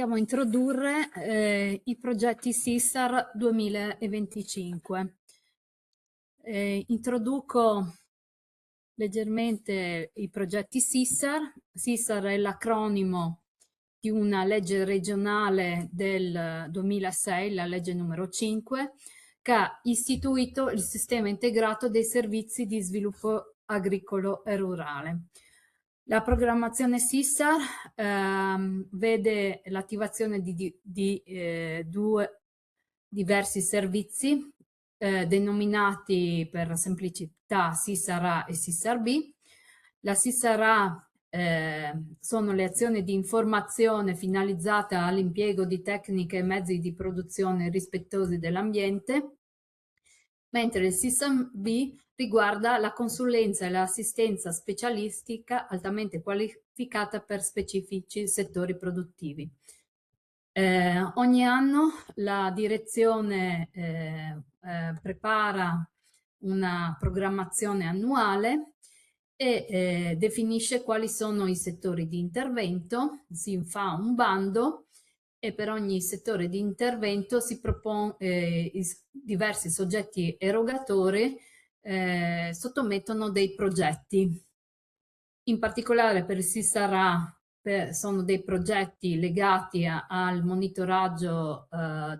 andiamo a introdurre i progetti SISAR 2025. Introduco leggermente i progetti SISAR. SISAR è l'acronimo di una legge regionale del 2006, la legge numero 5, che ha istituito il sistema integrato dei servizi di sviluppo agricolo e rurale. La programmazione SISAR vede l'attivazione di due diversi servizi denominati per semplicità SISAR-A e SISAR-B. La SISAR-A sono le azioni di informazione finalizzate all'impiego di tecniche e mezzi di produzione rispettosi dell'ambiente, mentre il SISAR-B riguarda la consulenza e l'assistenza specialistica altamente qualificata per specifici settori produttivi. Ogni anno la direzione prepara una programmazione annuale e definisce quali sono i settori di intervento, si fa un bando e per ogni settore di intervento si propone diversi soggetti erogatori sottomettono dei progetti. In particolare per il SISAR-A sono dei progetti legati al monitoraggio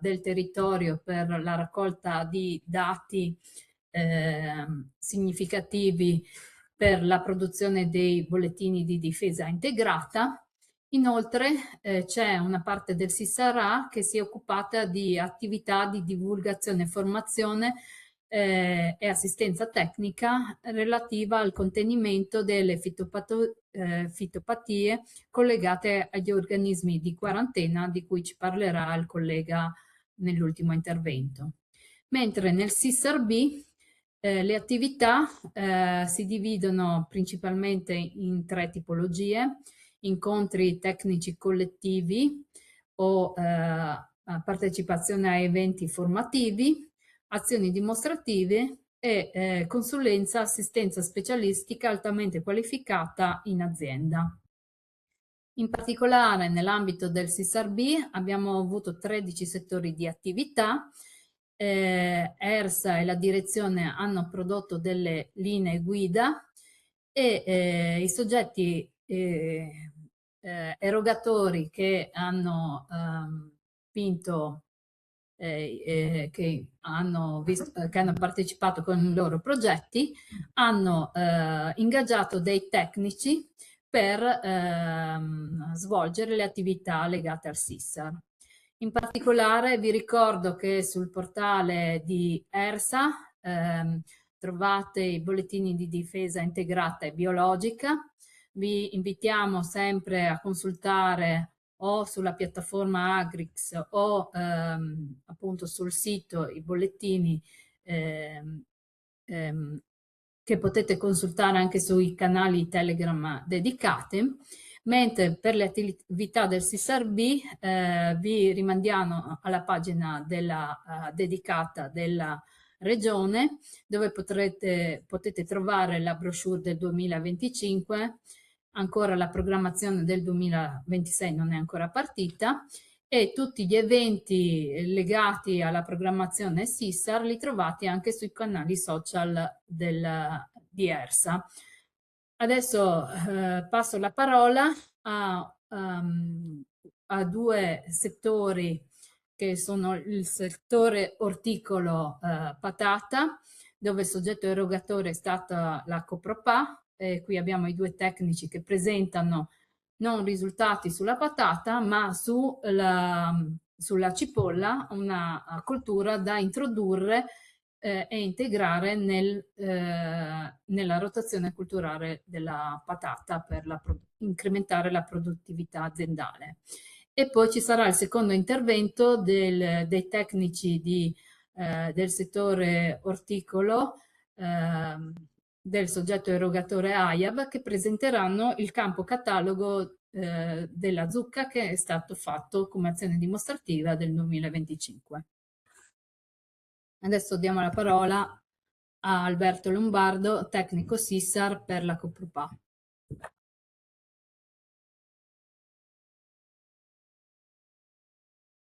del territorio per la raccolta di dati significativi per la produzione dei bollettini di difesa integrata. Inoltre c'è una parte del SISAR-A che si è occupata di attività di divulgazione e formazione e assistenza tecnica relativa al contenimento delle fitopatie collegate agli organismi di quarantena, di cui ci parlerà il collega nell'ultimo intervento. Mentre nel SISAR-B le attività si dividono principalmente in tre tipologie: incontri tecnici collettivi o partecipazione a eventi formativi, azioni dimostrative e consulenza, assistenza specialistica altamente qualificata in azienda. In particolare nell'ambito del SISAR-B abbiamo avuto 13 settori di attività. ERSA e la direzione hanno prodotto delle linee guida e i soggetti erogatori che hanno vinto che hanno partecipato con i loro progetti hanno ingaggiato dei tecnici per svolgere le attività legate al SISAR. In particolare vi ricordo che sul portale di ERSA trovate i bollettini di difesa integrata e biologica. Vi invitiamo sempre a consultare o sulla piattaforma Agrix o appunto sul sito i bollettini che potete consultare anche sui canali Telegram dedicati, mentre per le attività del SISAR-B vi rimandiamo alla pagina dedicata della Regione, dove potete trovare la brochure del 2025, ancora la programmazione del 2026 non è ancora partita, e tutti gli eventi legati alla programmazione SISAR li trovate anche sui canali social di ERSA. Adesso passo la parola a due settori che sono il settore orticolo patata, dove il soggetto erogatore è stata la Copropa. Qui abbiamo i due tecnici che presentano non risultati sulla patata, ma sulla cipolla, una coltura da introdurre e integrare nella rotazione culturale della patata per incrementare la produttività aziendale. E poi ci sarà il secondo intervento dei tecnici del settore orticolo, del soggetto erogatore AIAV, che presenteranno il campo catalogo della zucca che è stato fatto come azione dimostrativa del 2025. Adesso diamo la parola a Alberto Lombardo, tecnico SISAR per la Copropa.